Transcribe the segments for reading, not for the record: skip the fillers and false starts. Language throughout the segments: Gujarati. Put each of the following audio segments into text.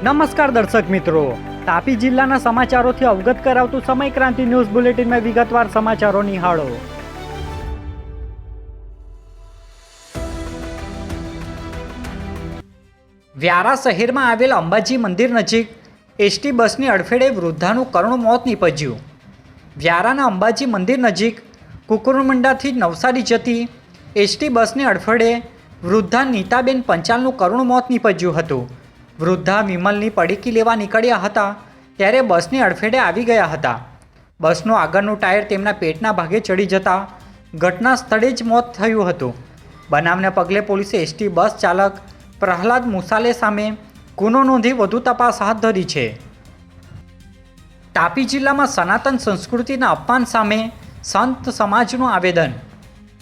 નમસ્કાર દર્શક મિત્રો, તાપી જિલ્લાના સમાચારોથી અવગત કરાવતું સમય ક્રાંતિ ન્યૂઝ બુલેટિનમાં વિગતવાર સમાચારો નિહાળો। વ્યારા શહેરમાં આવેલ અંબાજી મંદિર નજીક એસટી બસની અડફેટે વૃદ્ધાનું કરુણ મોત નીપજ્યું। વ્યારાના અંબાજી મંદિર નજીક કુકરુમંડાથી નવસારી જતી એસટી બસની અડફેટે વૃદ્ધા નીતાબેન પંચાલનું કરુણ મોત નીપજ્યું હતું। વૃદ્ધા વિમલની પડીકી લેવા નીકળ્યા હતા ત્યારે બસની અડફેટે આવી ગયા હતા। બસનું આગળનું ટાયર તેમના પેટના ભાગે ચડી જતા ઘટના સ્થળે જ મોત થયું હતું। બનાવને પગલે પોલીસે એસટી બસ ચાલક પ્રહલાદ મુસાલે સામે ગુનો નોંધી વધુ તપાસ હાથ ધરી છે। તાપી જિલ્લામાં સનાતન સંસ્કૃતિના અપમાન સામે સંત સમાજનું આવેદન।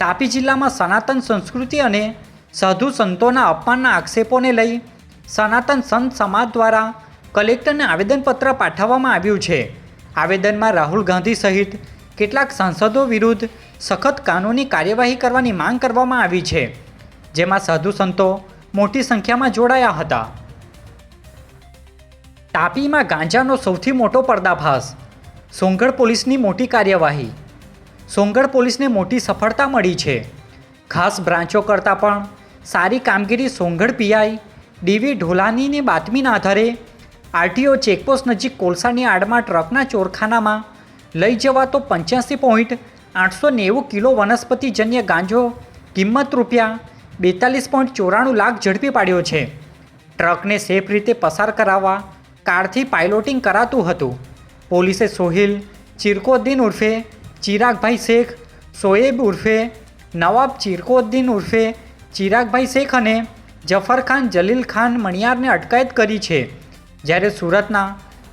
તાપી જિલ્લામાં સનાતન સંસ્કૃતિ અને સાધુ સંતોના અપમાનના આક્ષેપોને લઈ સનાતન સંત સમાજ દ્વારા કલેક્ટરને આવેદનપત્ર પાઠવવામાં આવ્યું છે। આવેદનમાં રાહુલ ગાંધી સહિત કેટલાક સાંસદો વિરુદ્ધ સખત કાનૂની કાર્યવાહી કરવાની માંગ કરવામાં આવી છે, જેમાં સાધુ સંતો મોટી સંખ્યામાં જોડાયા હતા। તાપીમાં ગાંજાનો સૌથી મોટો પર્દાફાશ, સોંગઢ પોલીસની મોટી કાર્યવાહી। સોંગઢ પોલીસને મોટી સફળતા મળી છે। ખાસ બ્રાન્ચો કરતાં પણ સારી કામગીરી સોંગઢ પીઆઈ ડીવી ઢોલાનીની બાતમીના આધારે આરટીઓ ચેકપોસ્ટ નજીક કોલસાની આડમાં ટ્રકના ચોરખાનામાં લઈ જવાતો 85.890 કિલો વનસ્પતિજન્ય ગાંજો કિંમત ₹42.94 લાખ ઝડપી પાડ્યો છે। ટ્રકને સેફ રીતે પસાર કરાવવા કારથી પાઇલોટિંગ કરાતું હતું। પોલીસે સોહિલ ચિરકોદ્દીન ઉર્ફે ચિરાગભાઈ શેખ, શોએબ ઉર્ફે નવાબ ચિરકોદ્દીન ઉર્ફે ચિરાગભાઈ શેખ અને જફરખાન જલીલ ખાન મણિયારને અટકાયત કરી છે, જ્યારે સુરતના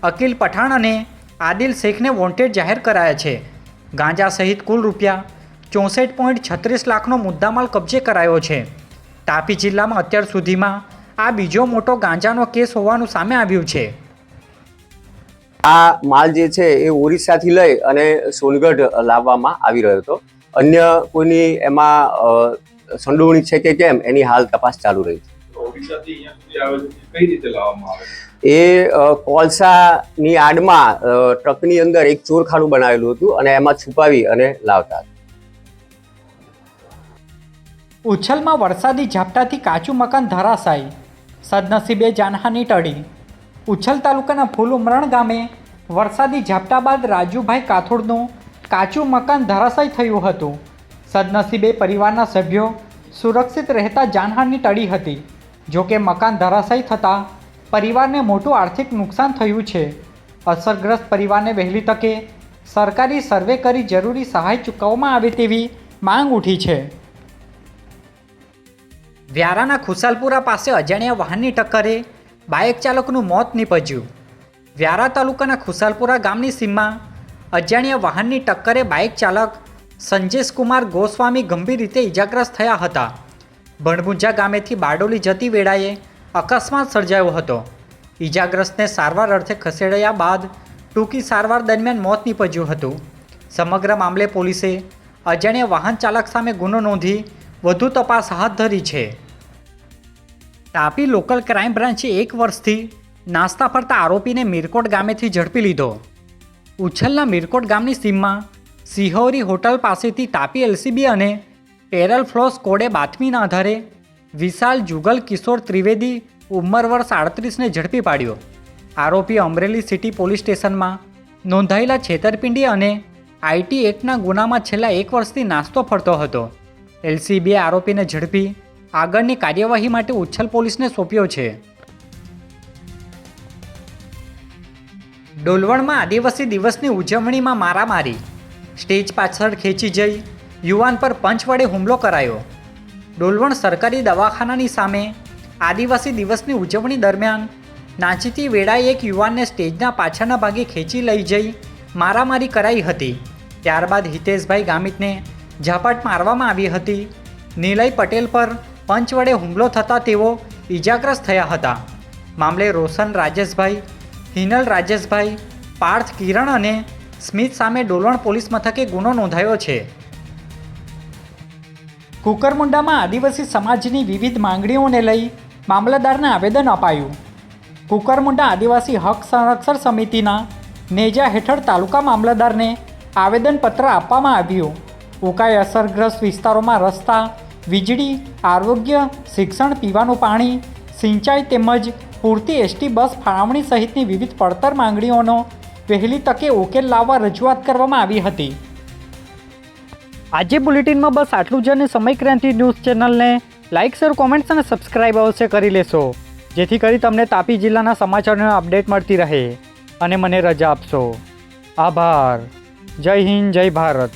અકીલ પઠાણ અને આદિલ શેખને વોન્ટેડ જાહેર કરાયા છે। ગાંજા સહિત કુલ ₹64.36 લાખનો મુદ્દામાલ કબજે કરાયો છે। તાપી જિલ્લામાં અત્યાર સુધીમાં આ બીજો મોટો ગાંજાનો કેસ હોવાનું સામે આવ્યું છે। આ માલ જે છે એ ઓરિસ્સાથી લઈ અને સોનગઢ લાવવામાં આવી રહ્યો હતો। અન્ય કોઈની એમાં સંડોવણી છે કે કેમ એની હાલ તપાસ ચાલુ રહી છે। એ કોલસાની આડમાં ટ્રકની અંદર એક ચોરખાનું બનાવેલું હતું અને એમાં છુપાવી અને લાવતા હતા। ઉછલમાં વરસાદી ઝાપટાથી કાચું મકાન ધરાશાયી, સદનસીબે જાનહાની ટળી। ઉછલ તાલુકાના ફૂલ ઉમરણ ગામે વરસાદી ઝાપટા બાદ રાજુભાઈ કાથોડનું કાચું મકાન ધરાશાયી થયું હતું। સદનસીબે પરિવારના સભ્યો સુરક્ષિત રહેતા જાનહાની ટળી હતી। જોકે મકાન ધરાશાયી થતાં પરિવારને મોટું આર્થિક નુકસાન થયું છે। અસરગ્રસ્ત પરિવારને વહેલી તકે સરકારી સર્વે કરી જરૂરી સહાય ચૂકવવામાં આવે તેવી માંગ ઉઠી છે। વ્યારાના ખુશાલપુરા પાસે અજાણ્યા વાહનની ટક્કરે બાઇક ચાલકનું મોત નીપજ્યું। વ્યારા તાલુકાના ખુશાલપુરા ગામની સીમમાં અજાણ્યા વાહનની ટક્કરે બાઇક ચાલક સંજેશ કુમાર ગોસ્વામી ગંભીર રીતે ઇજાગ્રસ્ત થયા હતા। ભણભુંજા ગામેથી બારડોલી જતી વેળાએ અકસ્માત સર્જાયો હતો। ઇજાગ્રસ્તને સારવાર અર્થે ખસેડાયા બાદ ટૂંકી સારવાર દરમિયાન મોત નીપજ્યું હતું। સમગ્ર મામલે પોલીસે અજાણ્યા વાહન ચાલક સામે ગુનો નોંધી વધુ તપાસ હાથ ધરી છે। તાપી લોકલ ક્રાઇમ બ્રાન્ચે 1 વર્ષથી નાસ્તા ફરતા આરોપીને મીરકોટ ગામેથી ઝડપી લીધો। ઉછલના મીરકોટ ગામની સીમમાં સિહોરી હોટલ પાસેથી તાપી એલસીબી અને પેરલ ફ્લોસ કોડે બાતમીના આધારે વિશાલ જુગલ કિશોર ત્રિવેદી ઉંમર વર્ષ 38ને ઝડપી પાડ્યો। આરોપી અમરેલી સિટી પોલીસ સ્ટેશનમાં નોંધાયેલા છેતરપિંડી અને આઈટી એક્ટના ગુનામાં છેલ્લા 1 વર્ષથી નાસ્તો ફરતો હતો। એલસીબીએ આરોપીને ઝડપી આગળની કાર્યવાહી માટે ઉછલ પોલીસને સોંપ્યો છે। ડોલવણમાં આદિવાસી દિવસની ઉજવણીમાં મારામારી, સ્ટેજ પાછળ ખેંચી જઈ યુવાન પર પંચ વડે હુમલો કરાયો। ડોલવણ સરકારી દવાખાનાની સામે આદિવાસી દિવસની ઉજવણી દરમિયાન નાચતી વેળાએ એક યુવાનને સ્ટેજના પાછળના ભાગે ખેંચી લઈ જઈ મારામારી કરાઈ હતી। ત્યારબાદ હિતેશભાઈ ગામિતને ઝાપટ મારવામાં આવી હતી। નિલય પટેલ પર પંચ વડે હુમલો થતાં તેઓ ઇજાગ્રસ્ત થયા હતા। મામલે રોશન રાજેશભાઈ, હિનલ રાજેશભાઈ, પાર્થ કિરણ અને સ્મિત સામે ડોલવણ પોલીસ મથકે ગુનો નોંધાયો છે। કુકરમુંડામાં આદિવાસી સમાજની વિવિધ માંગણીઓને લઈ મામલતદારને આવેદન અપાયું। કુકરમુંડા આદિવાસી હક સંરક્ષણ સમિતિના નેજા હેઠળ તાલુકા મામલતદારને આવેદનપત્ર આપવામાં આવ્યું. ઉકાઈ અસરગ્રસ્ત વિસ્તારોમાં રસ્તા, વીજળી, આરોગ્ય, શિક્ષણ, પીવાનું પાણી, સિંચાઈ તેમજ પૂરતી એસટી બસ ફાળવણી સહિતની વિવિધ પડતર માંગણીઓનો વહેલી તકે ઉકેલ લાવવા રજૂઆત કરવામાં આવી હતી. આજે બુલેટિનમાં બસ આટલું જ. અને સમયક્રાંતિ ન્યૂઝ ચેનલને લાઇક, શેર, કોમેન્ટ્સ અને સબસ્ક્રાઇબ અવશ્ય કરી લેશો, જેથી કરી તમને તાપી જિલ્લાના સમાચારોની અપડેટ મળતી રહે. અને મને રજા આપશો. આભાર. જય હિન્દ, જય ભારત.